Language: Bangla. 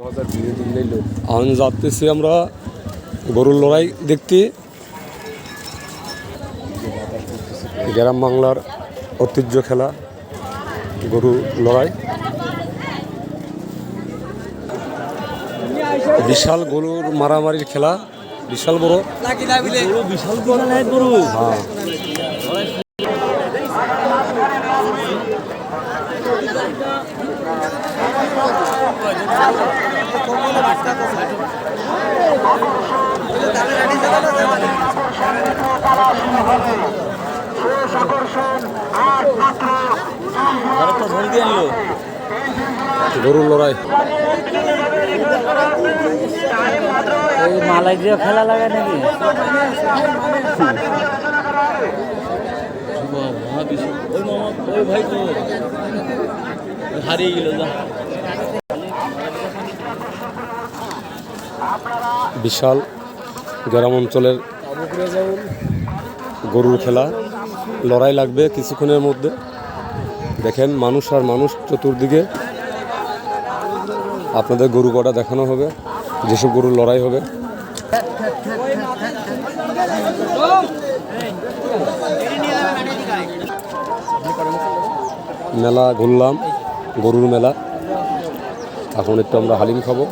এখন যাচ্তেছি আমরা গরুর লড়াই দেখতে। গ্রাম বাংলার ঐতিহ্য খেলা গরু লড়াই। বিশাল গরুর মারামারির খেলা, বিশাল বড় বিশাল গরু। হ্যাঁ, গরুর লড়াই। মালাই দিয়ে খেলা লাগে নাকি? ভাই তো হারিয়ে গেল। বিশাল গ্রাম অঞ্চলের গরুর খেলা, লড়াই লাগবে কিছুক্ষণের মধ্যে। দেখেন মানুষ আর মানুষ চতুর্দিকে। আপনাদের গরু কটা দেখানো হবে, যেসব গরুর লড়াই হবে। মেলা ঘুরলাম, গরুর মেলা। এখন একটু আমরা হালিম খাবো।